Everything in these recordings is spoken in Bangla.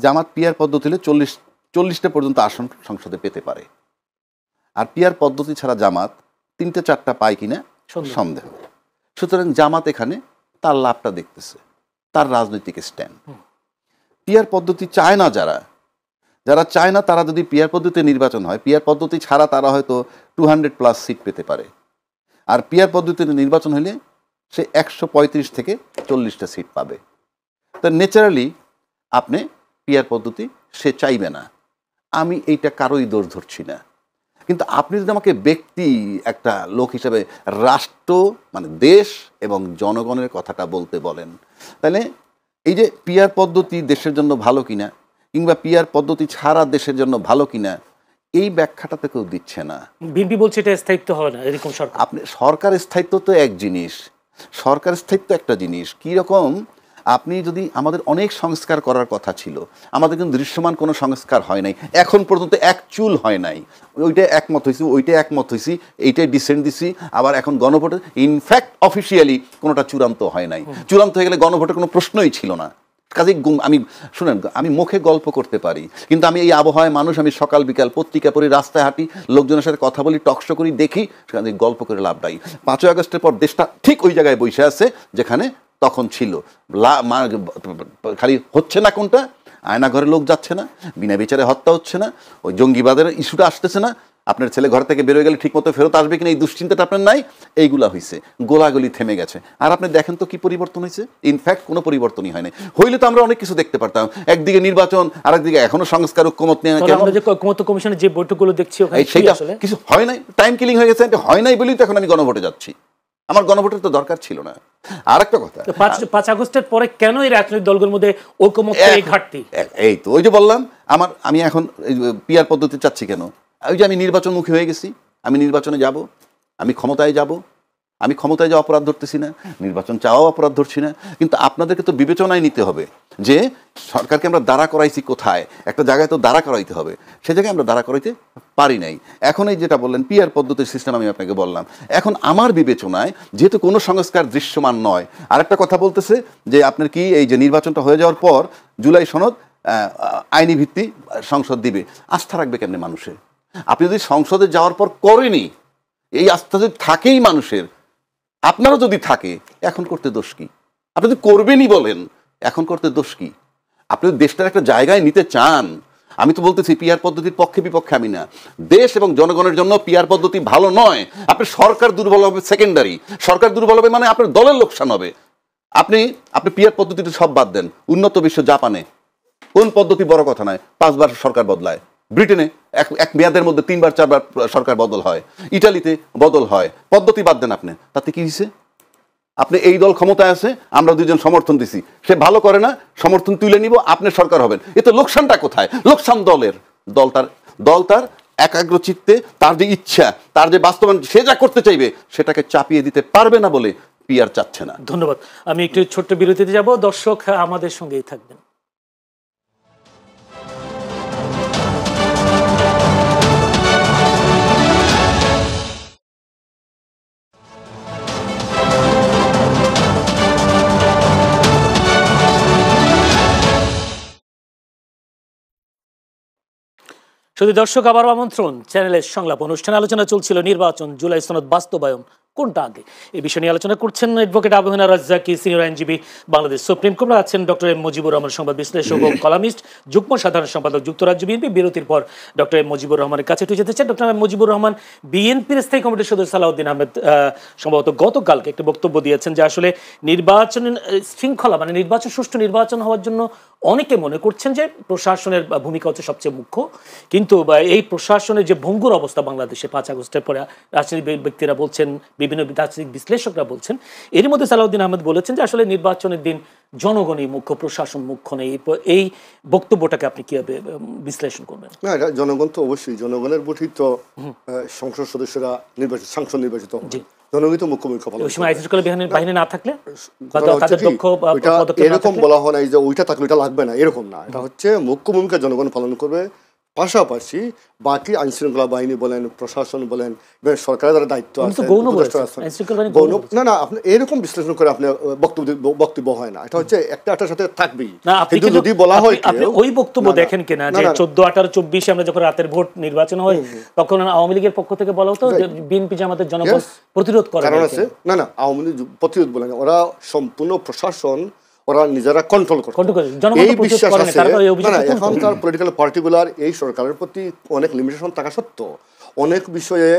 জামাত পিআর পদ্ধতি হলে 40টা পর্যন্ত আসন সংসদে পেতে পারে, আর পিআর পদ্ধতি ছাড়া জামাত 3-4টা পায় কিনা সন্দেহ। সুতরাং জামাত এখানে তার লাভটা দেখতেছে, তার রাজনৈতিক স্ট্যান্ড। পিআর পদ্ধতি চায় না যারা চায় না, তারা যদি পিআর পদ্ধতিতে নির্বাচন হয়, পিআর পদ্ধতি ছাড়া তারা হয়তো 200+ সিট পেতে পারে, আর পিআর পদ্ধতিতে নির্বাচন হলে সে 135 থেকে 40টা সিট পাবে। তো ন্যাচারালি আপনি পিআর পদ্ধতি সে চাইবে না। আমি এইটা কারোই দোষ ধরছি না, কিন্তু আপনি যদি আমাকে ব্যক্তি একটা লোক হিসেবে রাষ্ট্র মানে দেশ এবং জনগণের কথাটা বলতে বলেন, তাহলে এই যে পিআর পদ্ধতি দেশের জন্য ভালো কিনা কিংবা পিআর পদ্ধতি ছাড়া দেশের জন্য ভালো কিনা, এই ব্যাখ্যাটা তো কেউ দিচ্ছে না। বিএনপি বলছে এটা স্থায়িত্ব হবে না, এরকম সরকার। আপনি সরকার স্থায়িত্ব তো এক জিনিস, সরকার স্থায়িত্ব একটা জিনিস। কীরকম আপনি যদি আমাদের অনেক সংস্কার করার কথা ছিল, আমাদের কিন্তু দৃশ্যমান কোনো সংস্কার হয় নাই, এখন পর্যন্ত এক চুল হয় নাই। ওইটাই একমত হয়েছি, ওইটাই একমত হয়েছি, এইটাই ডিসেন্ট দিছি, আবার এখন গণভোটে ইনফ্যাক্ট অফিসিয়ালি কোনোটা চূড়ান্ত হয় নাই। চূড়ান্ত হয়ে গেলে গণভোটের কোনো প্রশ্নই ছিল না। কাজেই আমি শুনেন, আমি মুখে গল্প করতে পারি, কিন্তু আমি এই আবহাওয়ায় মানুষ, আমি সকাল বিকাল পত্রিকা পড়ি, রাস্তায় হাঁটি, লোকজনের সাথে কথা বলি, টকশো করি, দেখি, সেখানে গল্প করে লাভ নাই। 5ই আগস্টের পর দেশটা ঠিক ওই জায়গায় বসে আছে যেখানে তখন ছিল। খালি হচ্ছে না কোনটা, আয়না ঘরে লোক যাচ্ছে না, বিনা বিচারে হত্যা হচ্ছে না, ওই জঙ্গিবাদের ইস্যুটা আসতেছে না, আপনার ছেলে ঘর থেকে বেরোয় গেলে ঠিকমতো ফেরত আসবে কিনা এই দুশ্চিন্তাটা আপনার নাই, এইগুলা হয়েছে। গোলাগুলি থেমে গেছে। আর আপনি দেখেন তো কি পরিবর্তন হয়েছে? ইনফ্যাক্ট কোনো পরিবর্তনই হয় না। হইলে তো আমরা অনেক কিছু দেখতে পারতাম, একদিকে নির্বাচন, আরেকদিকে এখনো সংস্কার ঐক্যমত নিয়ে কমিশনের যে বৈঠকগুলো দেখছি সেইটা কিছু হয় নাই, টাইম কিলিং হয়ে গেছে। হয় নাই বলেই তো এখন আমি গণভোটে যাচ্ছি। আমার গণভোটের তো দরকার ছিল না। আর একটা কথা, 5 আগস্টের পরে কেন এই রাজনৈতিক দলগুলোর মধ্যে ঐকমত্যের ঘাটতি? এই তো ওই যে বললাম, আমি এখন পিআর পদ্ধতি চাচ্ছি কেন? ওই যে আমি নির্বাচনমুখী হয়ে গেছি, আমি নির্বাচনে যাব, আমি ক্ষমতায় যাব, আমি ক্ষমতায় যাওয়া অপরাধ ধরতেছি না, নির্বাচন চাওয়াও অপরাধ ধরছি না। কিন্তু আপনাদেরকে তো বিবেচনায় নিতে হবে যে সরকারকে আমরা দাঁড়া করাইছি কোথায়, একটা জায়গায় তো দাঁড়া করাইতে হবে, সে জায়গায় আমরা দাঁড়া করাইতে পারি নাই। এখন এই যেটা বললেন পিআর পদ্ধতির সিস্টেম, আমি আপনাকে বললাম, এখন আমার বিবেচনায় যেহেতু কোনো সংস্কার দৃশ্যমান নয়। আরেকটা কথা বলতেছে যে আপনার কি এই যে নির্বাচনটা হয়ে যাওয়ার পর জুলাই সনদ আইনি ভিত্তি সংসদ দিবে, আস্থা রাখবে কেমনে মানুষে? আপনি যদি সংসদে যাওয়ার পর করেনি, এই আস্থা যদি থাকেই মানুষের, আপনারও যদি থাকে, এখন করতে দোষ কি? আপনি যদি করবেনই বলেন, এখন করতে দোষ কি? আপনি দেশটার একটা জায়গায় নিতে চান। আমি তো বলতেছি পিআর পদ্ধতির পক্ষে বিপক্ষে আমি না। দেশ এবং জনগণের জন্য পিআর পদ্ধতি ভালো নয়। আপনি সরকার দুর্বল হবে সেকেন্ডারি, সরকার দুর্বল হবে মানে আপনার দলের লোকসান হবে। আপনি পিআর পদ্ধতিতে সব বাদ দেন। উন্নত বিশ্ব জাপানে কোন পদ্ধতি বড় কথা নয়, 5 বার সরকার বদলায়। ব্রিটেনে এক মেয়াদের মধ্যে 3 বার 4 বার সরকার বদল হয়। ইটালিতে বদল হয়। পদ্ধতি বাদ দেন আপনি, তাতে কি হয়েছে? আপনি এই দল ক্ষমতায় আছে, আমরা দুজন সমর্থন দিছি, সে ভালো করে না, সমর্থন তুলে নিব, আপনি সরকার হবেন। এতে লোকসানটা কোথায়? লোকসান দলের। দল তার একাগ্র চিত্তে, তার যে ইচ্ছা, তার যে বাস্তবায়ন, সে যা করতে চাইবে সেটাকে চাপিয়ে দিতে পারবে না বলে পিআর চাচ্ছে না। ধন্যবাদ। আমি একটু ছোট্ট বিরতিতে যাব, দর্শক আমাদের সঙ্গেই থাকবেন। শুধু দর্শক আবার আমন্ত্রণ, চ্যানেলের সংলাপ অনুষ্ঠানে আলোচনা চলছিল নির্বাচন, জুলাই সনদ বাস্তবায়ন কোনটা আগে, এই বিষয় নিয়ে আলোচনা করছেন অ্যাডভোকেট আবু হেনা রাজ্জাকি, সিনিয়র আইনজীবী, বাংলাদেশ সুপ্রিম কোর্টে আছেন ডক্টর এম মুজিবুর রহমান, সংবাদ বিশ্লেষক ও কলামিস্ট, যুগ্ম সাধারণ সম্পাদক, যুক্তরাজ্য বিএনপি। বিরতির পর ডক্টর এম মুজিবুর রহমানের কাছে একটু যেতে চান। ডক্টর এম মুজিবুর রহমান, বিএনপির স্থায়ী কমিটির সদস্য সালাউদ্দিন আহমেদ সম্ভবত গতকালকে একটা বক্তব্য দিয়েছেন যে আসলে নির্বাচন শৃঙ্খলা মানে নির্বাচন, সুষ্ঠু নির্বাচন হওয়ার জন্য অনেকে মনে করছেন যে প্রশাসনের ভূমিকা হচ্ছে সবচেয়ে মুখ্য, কিন্তু এই প্রশাসনের যে ভঙ্গুর অবস্থা বাংলাদেশে 5 আগস্টের পরে রাজনৈতিক ব্যক্তিরা বলছেন, বিভিন্ন রাজনৈতিক বিশ্লেষকরা বলছেন, এর মধ্যে সালাউদ্দিন আহমেদ বলেছেন যে আসলে নির্বাচনের দিন জনগণই মুখ্য, প্রশাসন মুখ্য নেই। এই বক্তব্যটাকে আপনি কিভাবে বিশ্লেষণ করবেন? না, এটা জনগণ তো অবশ্যই, জনগণের গঠিত সংসদ সদস্যরা নির্বাচিত, সাংসদ নির্বাচিত জনগণই তো মুখ্য ভূমিকা পালন করে। বাহিনী না থাকলে এরকম বলা হয় না যে ওইটা থাকলে এটা লাগবে না, এরকম না। এটা হচ্ছে মুখ্য ভূমিকা জনগণ পালন করবে। পাশাপাশি বাকি আইনশৃঙ্খলা বাহিনী বলেন, প্রশাসন বলেন, সরকারের যারা দায়িত্ব আছে, না না, আপনি এরকম বিশ্লেষণ করে আপনি বক্তব্য হয় না, এটা হচ্ছে একটার সাথে থাকবেই। কিন্তু যদি বলা হয় আপনি ওই বক্তব্য দেখেন কিনা যে 14, 18, 24 আমরা যখন রাতের ভোট নির্বাচন হয় তখন আওয়ামী লীগের পক্ষ থেকে বলা হতো যে বিএনপি জামাতের জনগণ প্রতিরোধ করে, কারণ আছে না না, আওয়ামী লীগ প্রতিরোধ বলে না, ওরা সম্পূর্ণ প্রশাসন ওরা নিজেরা কন্ট্রোল করে, এই বিশ্বাস আছে। না, এখনকার পলিটিক্যাল পার্টিকুলার এই সরকারের প্রতি অনেক লিমিটেশন থাকা সত্ত্বেও অনেক বিষয়ে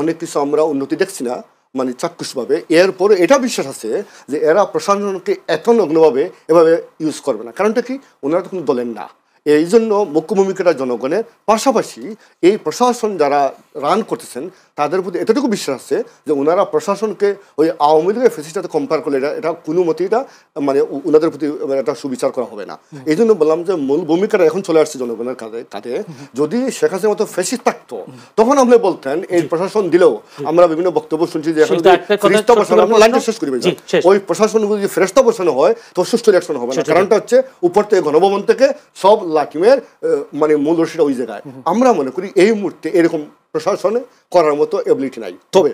অনেক কিছু আমরা উন্নতি দেখছি না, মানে চাক্ষুষভাবে। এরপরে এটা বিশ্বাস আছে যে এরা প্রশাসনকে এত নগ্নভাবে এভাবে ইউজ করবে না। কারণটা কি, ওনারা তো কোনো দলের না। এই জন্য মুখ্য ভূমিকাটা জনগণের, পাশাপাশি এই প্রশাসন যারা রান করতেছেন তাদের প্রতি এতটুকু বিশ্বাস আছে যে ওনারা প্রশাসনকে ওই আওয়ামী লীগের ফেসির সাথে কম্পেয়ার করলে এটা কোনো মতেই এটা মানে ওনাদের প্রতি একটা সুবিচার করা হবে না। এই জন্য বললাম যে মূল ভূমিকাটা এখন চলে আসছে জনগণের কাঁধে। যদি শেখ হাসিনার মতো ফেসিস থাকতো তখন আপনি বলতেন এই প্রশাসন দিলেও, আমরা বিভিন্ন বক্তব্য শুনছি যে এখন ফেরেশতা বসানো, আমরা লাইনটা শেষ করি, ওই প্রশাসন যদি ফেরেশতা বসানো হয় তো সুষ্ঠু রিঅ্যাকশন হবে না। কারণটা হচ্ছে উপর থেকে গণভবন থেকে সব লাকিমের মানে মূল রশিটা ওই জায়গায়। আমরা মনে করি এই মুহূর্তে এরকম প্রশাসনে করার মতো এবিলিটি নাই। তবে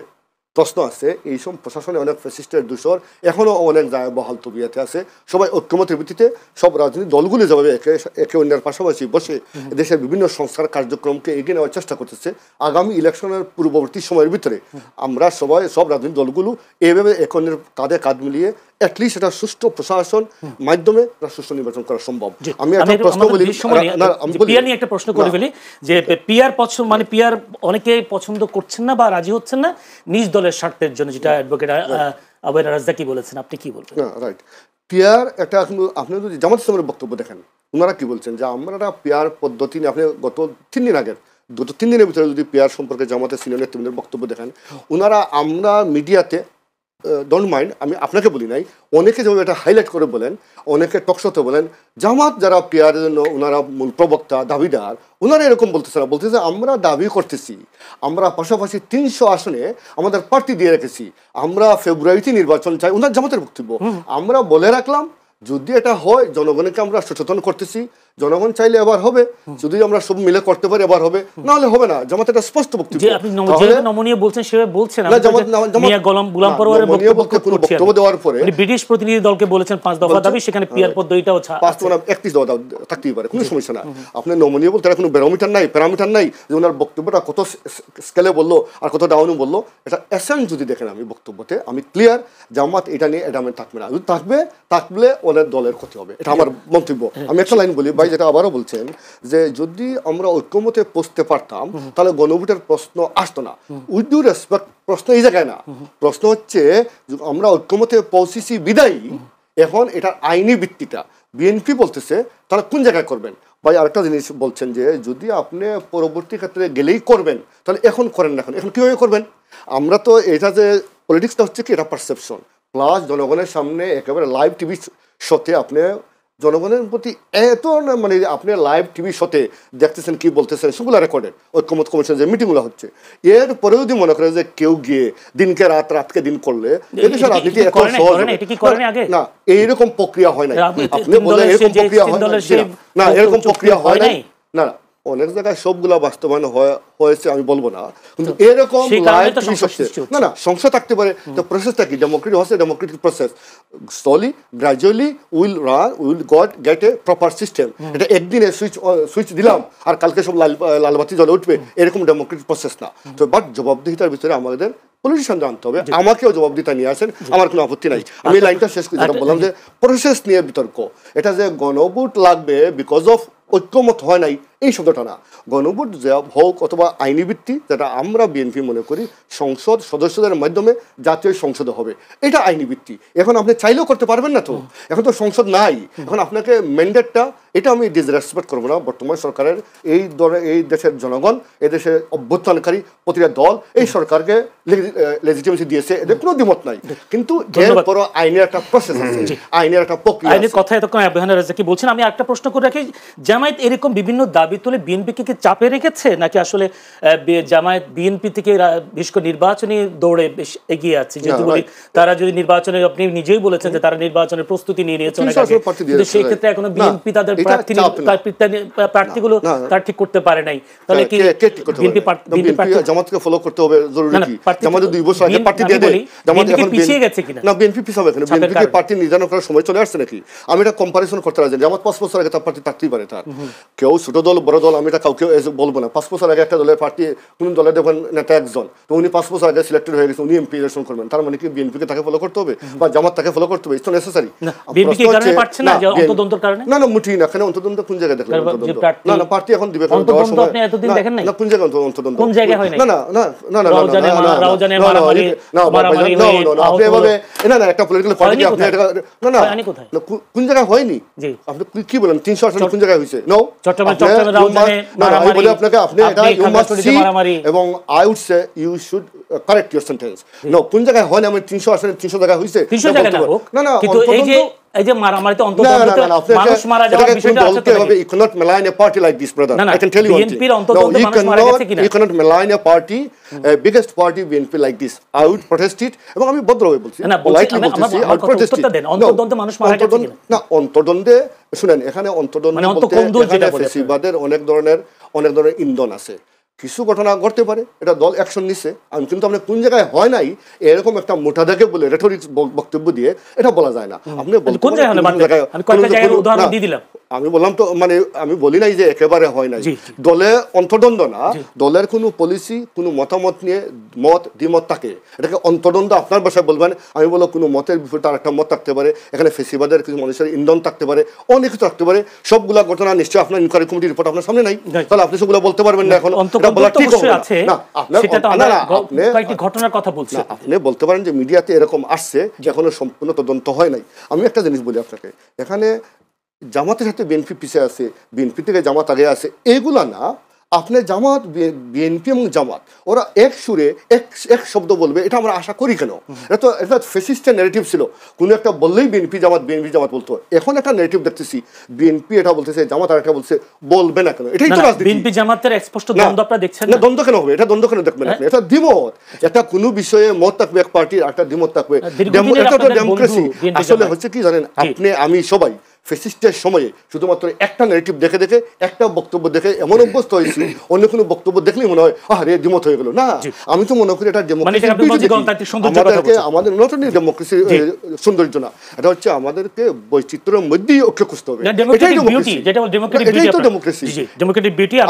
প্রশ্ন আছে, এইসব প্রশাসনে অনেক ফ্যাসিস্টের দূষর এখনও অনেক জায়গায় বহাল তবিয়াতে আছে। সবাই ঐক্যমতের ভিত্তিতে সব রাজনৈতিক দলগুলি যেভাবে একে অন্যের পাশাপাশি বসে দেশের বিভিন্ন সংস্কার কার্যক্রমকে এগিয়ে নেওয়ার চেষ্টা করতেছে, আগামী ইলেকশনের পূর্ববর্তী সময়ের ভিতরে আমরা সব রাজনৈতিক দলগুলো এইভাবে একে অন্যের কাঁধে কাঁধ মিলিয়ে অ্যাটলিস্ট এটা সুষ্ঠু প্রশাসন মাধ্যমে সুষ্ঠু নির্বাচন করা সম্ভব। আমি একটা প্রশ্ন বলি, পিয়ার নিয়ে একটা প্রশ্ন করে ফেলি যে পিয়ার পছন্দ, মানে পিয়ার অনেকে পছন্দ করছেন না বা রাজি হচ্ছেন না নিজ দলের স্বার্থের জন্য, যেটা অ্যাডভোকেট আবু রাজ্জাকি বলেছেন, আপনি কি বলবেন? রাইট, পিয়ার একটা আপনি যদি জামাত ইসলামের বক্তব্য দেখেন, ওনারা কি বলছেন যে আমরা পিয়ার পদ্ধতি নিয়ে, আপনি গত 3 দিন আগের 3 দিনের ভিতরে যদি পিয়ার সম্পর্কে জামাতের সিনিয়র নেতৃবৃন্দের বক্তব্য দেখেন, ওনারা আমরা মিডিয়াতে ডোন্ট মাইন্ড, আমি আপনাকে বলি নাই, অনেকে যেভাবে এটা হাইলাইট করে বলেন, অনেকে টকশোতে বলেন, জামাত যারা পিয়ারের জন্য ওনারা মূল প্রবক্তা দাবিদার, ওনারা এরকম বলতেছে আমরা দাবি করতেছি, আমরা পাশাপাশি 300 আসনে আমাদের প্রার্থী দিয়ে রেখেছি, আমরা ফেব্রুয়ারিতে নির্বাচন চাই। ওনার জামাতের বক্তব্য আমরা বলে রাখলাম, যদি এটা হয় জনগণকে আমরা সচেতন করতেছি, জনগণ চাইলে এবার হবে, যদি আমরা সব মিলে করতে পারি এবার হবে, না হলে হবে না। জামাত এটা স্পষ্ট বক্তব্য। আপনি নমনীয় বলছেন সেভাবে বলছেন না, মিয়া গোলাম পরোয়ারের বক্তব্য দেওয়ার পরে ব্রিটিশ প্রতিনিধি দলকে বলেছেন 5 দফা দাবি, সেখানে পিয়ার পদ্ধতিটাও 31 দফা থাকতেই পারে, কোনো সমস্যা না। আপনি নমনীয় বলতে কোনো ব্যারোমিটার নাই, প্যারামিটার নাই যে ওনার বক্তব্যটা কত স্কেলে বললো আর কত ডাউনে বললো। এটা এসেন্স যদি দেখেন আমি বক্তব্যতে আমি ক্লিয়ার, জামাত এটা নিয়ে এডামেন্ট থাকবে না, যদি থাকলে ওনার দলের ক্ষতি হবে, এটা আমার মন্তব্য। আমি একটা লাইন বলি, যেটা আবারও বলছেন যে যদি আমরা ঐক্যমতে পৌঁছতে পারতাম তাহলে গণভোটের প্রশ্ন আসতো না। উইথ ডিউ রেসপেক্ট, প্রশ্ন এই জায়গায় না, প্রশ্ন হচ্ছে আমরা ঐক্যমতে পৌঁছেছি বিদায়ী, এখন এটার আইনি ভিত্তিটা বিএনপি বলতেছে, তাহলে কোন জায়গায় করবেন? ভাই আরেকটা জিনিস বলছেন যে যদি আপনি পরবর্তী ক্ষেত্রে গেলেই করবেন, তাহলে এখন করেন না, এখন কীভাবে করবেন? আমরা তো এটা যে পলিটিক্সটা হচ্ছে কি, এটা পারসেপশন প্লাস জনগণের সামনে একেবারে লাইভ টিভি শোতে আপনি জনগণের প্রতি এত মানে আপনি লাইভ টিভি শোতে দেখতেছেন কি বলতেছেন, সেগুলো রেকর্ডেড ঐক্যমত কমিশন যে মিটিংগুলো হচ্ছে, এরপরে যদি মনে করে যে কেউ গিয়ে দিনকে রাতকে দিন করলে এদেশের রাজনীতি এত সহজ না, এইরকম প্রক্রিয়া হয় না। আপনি বলেন এরকম প্রক্রিয়া হয় না, এরকম প্রক্রিয়া হয় নাই না, অনেক জায়গায় সবগুলা বাস্তবায়ন হয়েছে আমি বলবো না, কিন্তু এরকম না সংশয় থাকতে পারে। তো প্রসেসটা কি? Democratic process, slowly gradually will get a proper system. এটা একদিনে সুইচ দিলাম আর কালকে সব লালবাতি জ্বলে উঠবে, এরকম ডেমোক্রেটিক প্রসেস না। তো বাট জবাবদিহিতার ভিতরে আমাদের পলিটিশিয়ান জানতে হবে, আমাকেও জবাবদিহিতা নিয়ে আসেন, আমার কোনো আপত্তি নাই। আমি লাইনটা শেষ করে যেটা বললাম যে প্রসেস নিয়ে বিতর্ক, এটা যে গণভোট লাগবে বিকজ অফ ঐক্যমত হয় নাই এই শব্দটা না, গণভোট হোক অথবা আইনি ভিত্তি, যেটা আমরা বিএনপি মনে করি সংসদ সদস্যদের মাধ্যমে জাতীয় সংসদে হবে, এটা আইনি ভিত্তি। এখন আপনি চাইলেও করতে পারবেন না, তো এখন তো সংসদ নাই, এখন আপনাকে ম্যান্ডেটটা, এটা আমি ডিসরেসপেক্ট করবো না। বর্তমান সরকারের এই দেশের জনগণ, এই দেশের অভ্যুত্থানকারী প্রতিটা দল এই সরকারকে লেজিটিমেসি দিয়েছে, এদের কোনো দ্বিমত নাই, কিন্তু এরপর আইনের একটা প্রসেস আছে, আইনের একটা প্রক্রিয়া। আইনের কথা এতক্ষণ আবু রাজ্জাকি বলছেন। আমি একটা প্রশ্ন করে রাখি, জামায়াত এরকম বিভিন্ন দাবি দাবি তুলে বিএনপিকে কি চাপে রেখেছে, নাকি আসলে জামায়াত বিএনপি থেকে বিশেষ করে নির্বাচনী দৌড়ে বেশ এগিয়ে আছে? যেহেতু তারা যদি নির্বাচনে, আপনি নিজেই বলেছেন যে তারা নির্বাচনের প্রস্তুতি নিয়ে নিয়েছে অনেক আগে, কিন্তু সেই ক্ষেত্রে এখনো বিএনপি তাদের প্রার্থীগুলো তার ঠিক করতে পারে নাই, তাহলে কি বিএনপি জামাতকে ফলো করতে হবে জরুরি কি? জামাত 2 বছর আগে প্রার্থী দিয়ে দেয়, জামাত এখন পিছিয়ে গেছে কিনা? না, বিএনপি পিছাবে কেন? বিএনপি পার্টি নির্ধারণ করার সময় চলে আসছে নাকি? আমি এটা কম্পারিজন করতে রাজি। জামাত 5 বছর আগে তার প্রার্থী থাকতেই পারে, তার কেউ ছোট দল বড় দল আমি এটা কাউকে বলবো না। 5 বছর আগে একটা দলের প্রার্থী, কোন দলের দেখবেন নেতা একজন, তো উনি 5 বছর আগে সিলেক্টেড হয়ে গেছে, উনি এমপি ইলেকশন করবেন, তার মানে কি বিএনপিকে তাকে ফলো করতে হবে বা জামাত তাকে ফলো করতে হবে? It's necessary. বিএনপি কি কারণে পারছে না, যে অন্তর্দ্বন্দ্বের কারণে? না না, মুঠি না। কেন অন্তর্দ্বন্দ্ব? কোন জায়গায় দেখলেন অন্তর্দ্বন্দ্ব? না না, প্রার্থী এখন দিবে। অন্তর্দ্বন্দ্ব আপনি এতদিন দেখেন নাই? না, কোন জায়গায় অন্তর্দ্বন্দ্ব? কোন জায়গায় হয় না? না না না না না, রাউজানে মারামারি, আপনি এভাবে না না, একটা পলিটিক্যাল পার্টি আপনি এটা না না, কোন জায়গায় হয়নি? আপনি কি বলেন 300 আসনে কোন জায়গায় হয়েছে? নো, চট্টগ্রামে রাউজানে মারামারি, বলে আপনাকে, আপনি এটা ইউ মাস্ট সি, এবং I would say you should correct your sentence. No, কোন জায়গায় হয় না? আমি 300 আসনে 300 জায়গায় হইছে, 300 জায়গায় না হোক, না না, কিন্তু এই যে মারামারিতে অন্তর্দ্বন্দ্বিতে মানুষ মারা যাওয়ার বিষয়টা আছে তো? You cannot malign a party like this, brother. I can tell you one thing. No, you cannot malign a party, biggest party BNP like this. I would protest it, এবং আমি ভদ্রভাবে বলছি, politely বলছি, I would protest it. অন্তর্দ্বন্দ্বে মানুষ মারা গেছে কিনা? না, অন্তর্দ্বন্দ্বে শুনেন, এখানে অন্তর্দ্বন্দ্ব বলতে ফ্যাসিবাদের অনেক ধরনের ইন্ধন আছে। কিছু ঘটনা ঘটতে পারে, এটা দল অ্যাকশন নিচ্ছে, আমি কিন্তু আপনি কোন জায়গায় হয় নাই এরকম একটা মোটা দাগে বলে রেটরিক্স বক্তব্য দিয়ে এটা বলা যায় না। আপনি কোন জায়গায়? আমি কয়েকটা জায়গার উদাহরণ দিয়ে দিলাম। আমি বললাম তো, মানে আমি বলি নাই যে একেবারে হয় নাই। দলে অন্তর্দ্বন্দ্ব না, দলের কোনো পলিসি, কোনো মতামত নিয়ে দ্বিমত থাকে, এটাকে অন্তর্দ্বন্দ্ব আপনার ভাষায় বলবেন। আমি বলবো কোনো মতের বিপরীতে আর একটা মত থাকতে পারে, এখানে ফেসিবাদের কিছু মানুষের ইন্ধন থাকতে পারে, অনেক কিছু থাকতে পারে। সবগুলা ঘটনা নিশ্চয়ই আপনার ইনকোয়ারি কমিটির রিপোর্ট আপনার সামনে নাই, তাহলে আপনি সেগুলো বলতে পারবেন না। এখন বলা ঠিক হবে না। কয়েকটি ঘটনার কথা বলছেন, আপনি বলতে পারেন যে মিডিয়াতে এরকম আসছে, এখনো সম্পূর্ণ তদন্ত হয় নাই। আমি একটা জিনিস বলি আপনাকে, এখানে জামাতের সাথে বিএনপি পিছিয়ে আছে, বিএনপি থেকে জামাত আগে আছে, এইগুলা না। আপনি জামাত, বিএনপি এবং জামাত ওরা এক সুরে এক শব্দ বলবে, এটা আমরা আশা করি কেন? এটা ফেসিস্টের নেগেটিভ ছিল, কোনো একটা বললেই বিএনপি জামাত বলতো। এখন একটা নেগেটিভ দেখতেছি, বিএনপি এটা বলতেছে, জামাত আর একটা বলছে, বলবে না কেন? এটাই তো রাজনীতি। বিএনপি জামাতের স্পষ্ট দ্বন্দ্ব আপনারা দেখছেন না? দ্বন্দ্ব কেন হবে? এটা দ্বন্দ্ব কেন দেখবেন আপনি? এটা দ্বিমত, একটা কোনো বিষয়ে মত থাকবে, এক পার্টির একটা দ্বিমত থাকবে, এটা তো ডেমোক্রেসি। আসলে হচ্ছে কি জানেন, আপনি আমি সবাই ফেসিস্টের সময়ে শুধুমাত্র একটা নেগেটিভ দেখে একটা বক্তব্য দেখে এমন অভ্যস্ত হয়েছি, অন্য কোনো বক্তব্য দেখলেই মনে হয় আরে দ্বিমত হয়ে গেল। না, আমি তো মনে করি এটা ডেমোক্রেসির আমাদের নট অনলি ডেমোক্রেসির সৌন্দর্য না, এটা হচ্ছে আমাদেরকে বৈচিত্র্যের মধ্যেই ঐক্য খুঁজতে হবে। এটাই তো ডেমোক্রেসি।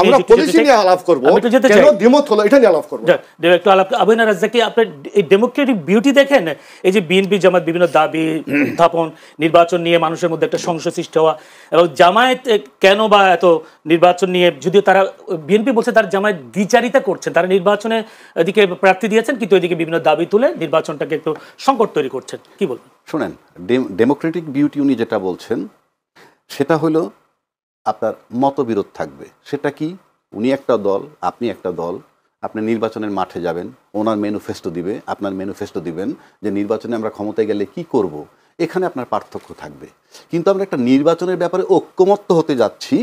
আমরা পলিসি নিয়ে আলাপ করবো, কেন দ্বিমত হলো এটা নিয়ে আলাপ করবো। একটু আলাপ। আবু রাজ্জাকি, আপনি এই ডেমোক্রেটিক বিউটি দেখেন, এই যে বিএনপি জামাত বিভিন্ন দাবি উত্থাপন, নির্বাচন নিয়ে মানুষের মধ্যে একটা সংশয় সৃষ্টি হওয়া, এবং জামায়াত কেন বা এত নির্বাচন নিয়ে, যদিও তারা বিএনপি বলছে তার জামায়াত দ্বিচারিতা করছেন, তারা নির্বাচনের দিকে প্রার্থী দিয়েছেন, কিন্তু এদিকে বিভিন্ন দাবি তুলে নির্বাচনটাকে একটু সংকট তৈরি করছেন, কি বলবেন? শোনেন, ডেমোক্রেটিক বিউটি উনি যেটা বলছেন সেটা হলো আপনার মতবিরোধ থাকবে। সেটা কি? উনি একটা দল, আপনি একটা দল, আপনি নির্বাচনের মাঠে যাবেন, ওনার ম্যানিফেস্টো দিবে, আপনার ম্যানিফেস্টো দিবেন যে নির্বাচনে আমরা ক্ষমতায় গেলে কি করব, এখানে আপনার পার্থক্য থাকবে। কিন্তু আমরা একটা নির্বাচনের ব্যাপারে ঐক্যমত্য হতে যাচ্ছি,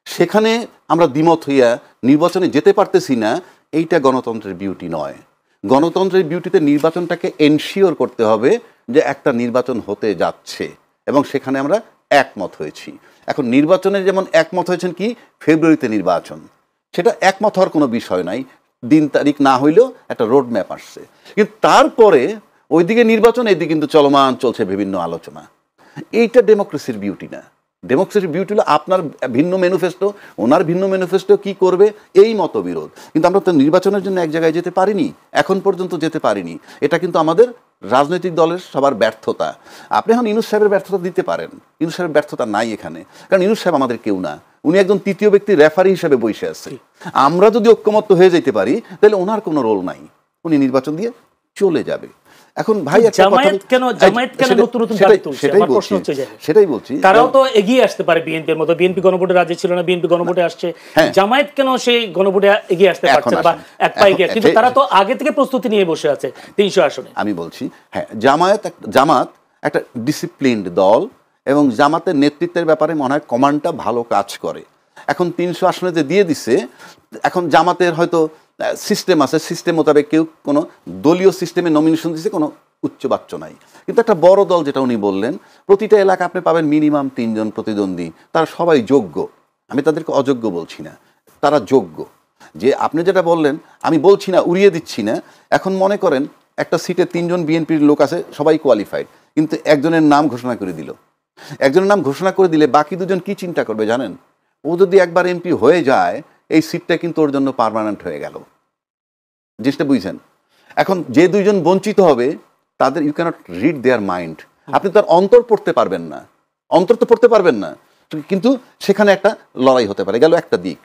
সেখানে আমরা দ্বিমত হইয়া নির্বাচনে যেতে পারতেছি না, এইটা গণতন্ত্রের বিউটি নয়। গণতন্ত্রের বিউটিতে নির্বাচনটাকে এনশিওর করতে হবে যে একটা নির্বাচন হতে যাচ্ছে, এবং সেখানে আমরা একমত হয়েছি। এখন নির্বাচনে যেমন একমত হয়েছেন কি ফেব্রুয়ারিতে নির্বাচন, সেটা একমত হওয়ার কোনো বিষয় নাই, দিন তারিখ না হইলেও একটা রোড ম্যাপ আসছে। কিন্তু তারপরে ওইদিকে নির্বাচন, এইদিকে কিন্তু চলমান চলছে বিভিন্ন আলোচনা। এইটা ডেমোক্রেসির বিউটি না। ডেমোক্রেসির বিউটি হলো আপনার ভিন্ন ম্যানিফেস্টো, ওনার ভিন্ন ম্যানিফেস্টো, কি করবে এই মতবিরোধ। কিন্তু আমরা তো নির্বাচনের জন্য এক জায়গায় যেতে পারিনি, এখন পর্যন্ত যেতে পারিনি। এটা কিন্তু আমাদের রাজনৈতিক দলের সবার ব্যর্থতা। আপনি এখন ইউনূস সাহেবের ব্যর্থতা দিতে পারেন, ইউনূস সাহেবের ব্যর্থতা নাই এখানে, কারণ ইউনূস সাহেব আমাদের কেউ না, উনি একজন তৃতীয় ব্যক্তি রেফারি হিসেবে বসে আছে। আমরা যদি ঐক্যমত্য হয়ে যেতে পারি তাহলে ওনার কোনো রোল নাই, উনি নির্বাচন দিয়ে চলে যাবে। এখন ভাই সেটাই বলছি, তারাও তো এগিয়ে আসতে পারে বিএনপির মতো। বিএনপি গণভোটে রাজি ছিল না, বিএনপি গণভোটে আসছে, জামায়াত কেন সেই গণভোটে এগিয়ে আসতে পারছে না, বা এক পা এগিয়ে? কিন্তু তারা তো আগে থেকে প্রস্তুতি নিয়ে বসে আছে 300 আসনে। আমি বলছি হ্যাঁ, জামাত একটা ডিসিপ্লিনড দল, এবং জামাতের নেতৃত্বের ব্যাপারে মনে হয় কমান্ডটা ভালো কাজ করে। এখন 300 আসনেতে দিয়ে দিছে। এখন জামাতের হয়তো সিস্টেম আছে, সিস্টেম মোতাবেক কেউ কোনো দলীয় সিস্টেমে নমিনেশন দিচ্ছে, কোনো উচ্চবাচ্য নাই। কিন্তু একটা বড় দল, যেটা উনি বললেন, প্রতিটা এলাকা আপনি পাবেন মিনিমাম 3 জন প্রতিদ্বন্দ্বী, তারা সবাই যোগ্য। আমি তাদেরকে অযোগ্য বলছি না, তারা যোগ্য। যে আপনি যেটা বললেন, আমি বলছি না, উড়িয়ে দিচ্ছি না। এখন মনে করেন একটা সিটে 3 জন বিএনপির লোক আছে, সবাই কোয়ালিফাইড, কিন্তু একজনের নাম ঘোষণা করে দিল। একজনের নাম ঘোষণা করে দিলে বাকি দুজন কি চিন্তা করবে জানেন? ও যদি একবার এমপি হয়ে যায়, এই সিটটা কিন্তু ওর জন্য পার্মানেন্ট হয়ে গেল। জিনিসটা বুঝছেন? এখন যে 2 জন বঞ্চিত হবে, তাদের you cannot read their mind. আপনি তার অন্তর পড়তে পারবেন না, অন্তর তো পড়তে পারবেন না, কিন্তু সেখানে একটা লড়াই হতে পারে। গেল একটা দিক।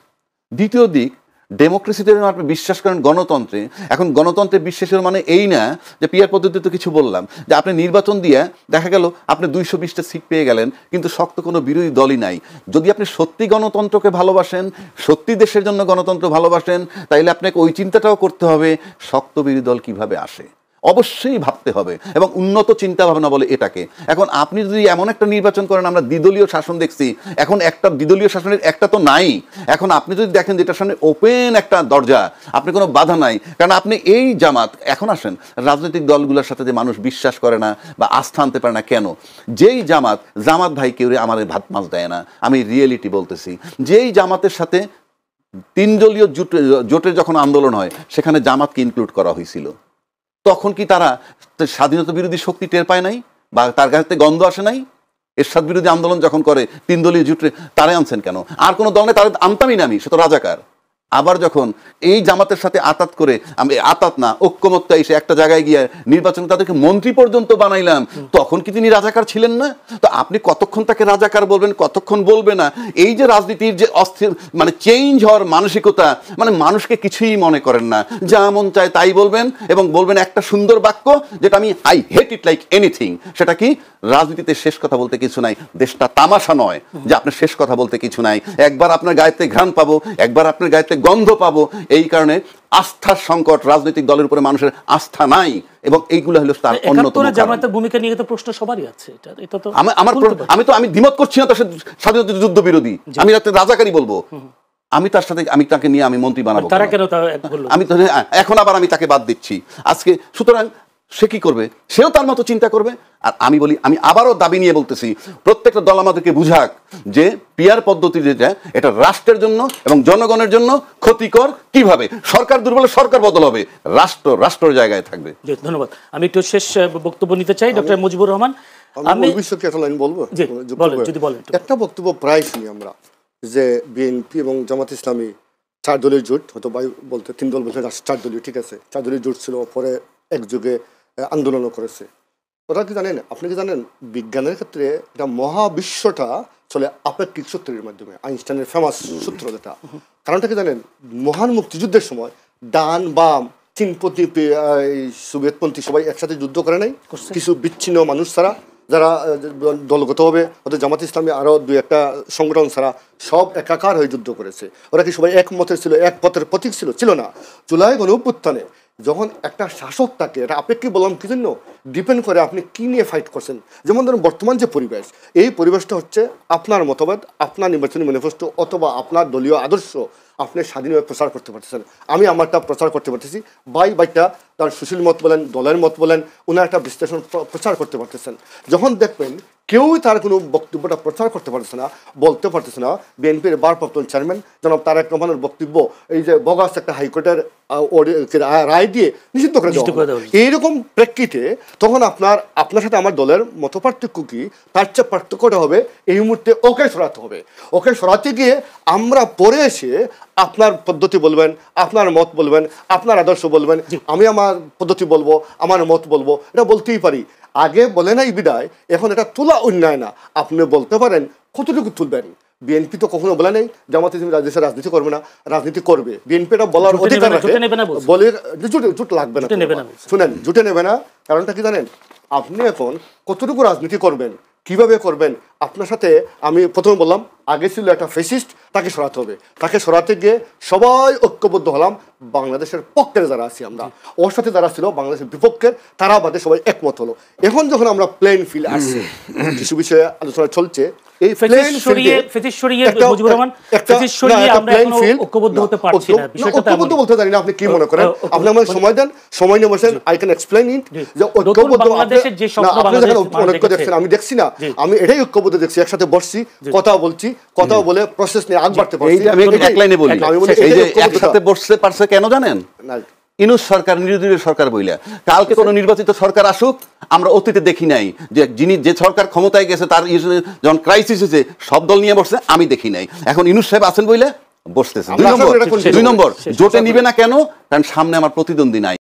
দ্বিতীয় দিক, ডেমোক্রেসিতে আপনি বিশ্বাস করেন, গণতন্ত্রে। এখন গণতন্ত্রে বিশ্বাসের মানে এই না যে পিয়ার পদ্ধতিতে কিছু বললাম, যে আপনি নির্বাচন দিয়ে দেখা গেল আপনি 220টা সিট পেয়ে গেলেন, কিন্তু শক্ত কোনো বিরোধী দলই নাই। যদি আপনি সত্যি গণতন্ত্রকে ভালোবাসেন, সত্যি দেশের জন্য গণতন্ত্র ভালোবাসেন, তাইলে আপনাকে ওই চিন্তাটাও করতে হবে, শক্ত বিরোধী দল কিভাবে আসে, অবশ্যই ভাবতে হবে, এবং উন্নত চিন্তা ভাবনা বলে এটাকে। এখন আপনি যদি এমন একটা নির্বাচন করেন, আমরা দ্বিদলীয় শাসন দেখছি, এখন একটা দ্বিদলীয় শাসনের একটা তো নাই। এখন আপনি যদি দেখেন যেটার সামনে ওপেন একটা দরজা, আপনি কোনো বাধা নাই। কারণ আপনি এই জামাত, এখন আসেন রাজনৈতিক দলগুলোর সাথে যে মানুষ বিশ্বাস করে না বা আস্থা আনতে পারে না, কেন? যেই জামাত ভাই কেউ আমাদের ভাত মাছ দেয় না, আমি রিয়েলিটি বলতেছি। যেই জামাতের সাথে 3 দলীয় জোটের যখন আন্দোলন হয়, সেখানে জামাতকে ইনক্লুড করা হয়েছিল, তখন কি তারা স্বাধীনতা বিরোধী শক্তি টের পায় নাই, বা তার কাছে গন্ধ আসে নাই? এরশাদ বিরোধী আন্দোলন যখন করে 3 দলীয় জোটে, তারাই আনছেন কেন? আর কোনো দল নেই, তারা আনতামই না, আমি সে তো রাজাকার। আবার যখন এই জামাতের সাথে আতাত করে, আমি আতাত না ঐক্যমত্য এসে একটা জায়গায় গিয়ে নির্বাচন, তাদেরকে মন্ত্রী পর্যন্ত বানাইলাম, তখন কি তিনি রাজাকার ছিলেন না? তো আপনি কতক্ষণ তাকে রাজাকার বলবেন, কতক্ষণ বলবে না? এই যে রাজনীতির যে অস্থির, মানে চেঞ্জ হওয়ার মানসিকতা, মানে মানুষকে কিছুই মনে করেন না, যা মন চায় তাই বলবেন, এবং বলবেন একটা সুন্দর বাক্য, যেটা আমি I hate it like anything. সেটা কি? রাজনীতিতে শেষ কথা বলতে কিছু নাই, দেশটা তামাশা নয় যে আপনার শেষ কথা বলতে কিছু নাই। একবার আপনার গায়েতে ঘ্রাণ পাবো, একবার আপনার গায়েতে গন্ধ পাবো। এই কারণে আস্থার সংকট, রাজনৈতিক দলের উপরে মানুষের আস্থা নাই, এবং এইগুলো হলো তার অন্যতম কারণ। জামাতের ভূমিকা নিয়ে তো প্রশ্ন সবারই আছে, এটা তো আমি দ্বিমত করছি না তার সাথে, স্বাধীনতা যুদ্ধ বিরোধী, আমি রাজাকারী বলবো। আমি তার সাথে, আমি তাকে নিয়ে আমি মন্ত্রী বানাবো, আমি তো এখন আবার আমি তাকে বাদ দিচ্ছি আজকে। সুতরাং সে কি করবে? সেও তার মতো চিন্তা করবে। আর আমি বলি, আমি আবারও দাবি নিয়ে বলতেছি, প্রত্যেকটা দল আমাদেরকে বুঝাক যে পিয়ার পদ্ধতি যেটা, এটা রাষ্ট্রের জন্য এবং জনগণের জন্য ক্ষতিকর। কিভাবে? সরকার দুর্বল, সরকার বদল হবে, রাষ্ট্রের জায়গায় থাকবে। ধন্যবাদ। আমি একটু শেষ বক্তব্য নিতে চাই, ডক্টর মুজিবুর রহমান। আমি বিষয়কে একটা লাইন বলবো, যদি বলেন। একটা বক্তব্য প্রায় শুনি আমরা, যে বিএনপি এবং জামাত ইসলামী 4 দলীয় জোট, হয়তো বলতে 3 দল বলতে 4 দলীয়, ঠিক আছে, 4 দলীয় জোট ছিল, পরে একযোগে আন্দোলনও করেছে। ওরা কি জানেন, আপনি কি জানেন, বিজ্ঞানের ক্ষেত্রে এটা মহাবিশ্বটা চলে আপেক্ষিক সূত্রের মাধ্যমে, আইনস্টাইনের ফেমাস সূত্র যেটা। কারণটা কি জানেন, মহান মুক্তিযুদ্ধের সময় ডান বাম চীনপন্থী সোভিয়েতপন্থী সবাই একসাথে যুদ্ধ করে নাই, কিছু বিচ্ছিন্ন মানুষ ছাড়া, যারা দলগতভাবে, ওদের জামাত ইসলামী আরও 2-1টা সংগঠন ছাড়া সব একাকার হয়ে যুদ্ধ করেছে। ওরা কি সবাই একমতের ছিল, এক পথের প্রতীক ছিল না? জুলাই গণঅভ্যুত্থানে যখন একটা শাসক থাকে, এটা আপেক্ষিক বললাম কি জন্য, ডিপেন্ড করে আপনি কি নিয়ে ফাইট করছেন। যেমন ধরুন বর্তমান যে পরিবেশ, এই পরিবেশটা হচ্ছে আপনার মতবাদ, আপনার নির্বাচনী ম্যানিফেস্টো অথবা আপনার দলীয় আদর্শ আপনি স্বাধীনভাবে প্রচার করতে পারতেছেন। আমি আমারটা প্রচার করতে পারতেছি, বাইটা তার সুশীল মত বলেন, দলের মত বলেন, ওনার একটা বিশ্লেষণ প্রচার করতে পারতেছেন। যখন দেখবেন কেউই তার কোনো বক্তব্যটা প্রচার করতে পারতেছে না, বলতে পারতেছে না, বিএনপির ভারপ্রাপ্ত চেয়ারম্যান জনাব তারেক রহমানের বক্তব্য এই যে বগাস একটা হাইকোর্টের রায় দিয়ে নিষিদ্ধ করে দেওয়া, এইরকম প্রেক্ষিতে তখন আপনার সাথে আমার দলের মত পার্থক্য কি, তার চেয়ে পার্থক্যটা হবে এই মুহূর্তে ওকে সরাতে হবে। ওকে সরাতে গিয়ে আমরা পরে এসে আপনার পদ্ধতি বলবেন, আপনার মত বলবেন, আপনার আদর্শ বলবেন, আমি আমার পদ্ধতি বলবো, আমার মত বলবো, এটা বলতেই পারি। আগে বলে নাই বিদায়, এখন এটা তোলা অন্যায় না। আপনি বলতে পারেন, কতটুকু তুলবেন? বিএনপি তো কখনো বলে নাই জামাত ইসলামী দেশের রাজনীতি করবে না, রাজনীতি করবে। বিএনপি এটা বলার অধিকার রাখে, বলে জুট লাগবে না, শুনেন, জুটে নেবে না। কারণটা কি জানেন, আপনি এখন কতটুকু রাজনীতি করবেন, কিভাবে করবেন? আপনার সাথে আমি প্রথমে বললাম, আগে ছিল একটা ফেসিস্ট, তাকে সরাতে হবে। তাকে সরাতে গিয়ে সবাই ঐক্যবদ্ধ হলাম, বাংলাদেশের পক্ষের যারা আছি আমরা, ওর সাথে যারা ছিল বাংলাদেশের বিপক্ষের, তারা বাদে সবাই একমত হলো। এখন যখন আমরা প্লেন ফিল্ড আসছে, কিছু বিষয়ে আলোচনা চলছে, এই প্লেন ফিল্ডে ঐক্যবদ্ধ বলতে জানি না, আপনি কি মনে করেন? আপনি আমাকে সময় দেন, সময় নিয়ে বসেন, আই ক্যান এক্সপ্লেইন ইট। যে ঐক্যবদ্ধ আপনি যখন ঐক্য দেখছেন, আমি দেখছি না, আমি এটাই ঐক্যবদ্ধ দেখছি, একসাথে বসছি, কথা বলছি, কথা বলে প্রসেস নিয়ে আগ বাড়তে পারছি। আমি এক লাইনে বলি, এই যে একসাথে বসতে পারছে কেন জানেন? ইনুস সরকার নির্দলীয় সরকার বইলা। কালকে কোনো নির্বাচিত সরকার আসুক, আমরা অতীতে দেখি নাই যে যে সরকার ক্ষমতায় গেছে তার যখন ক্রাইসিস হয়েছে সব দল নিয়ে বসছে, আমি দেখি নাই। এখন ইনুস সাহেব আছেন বইলে বসতেছে। 2 নম্বর জোটে নিবে না কেন? কারণ সামনে আমার প্রতিদ্বন্দ্বী নাই।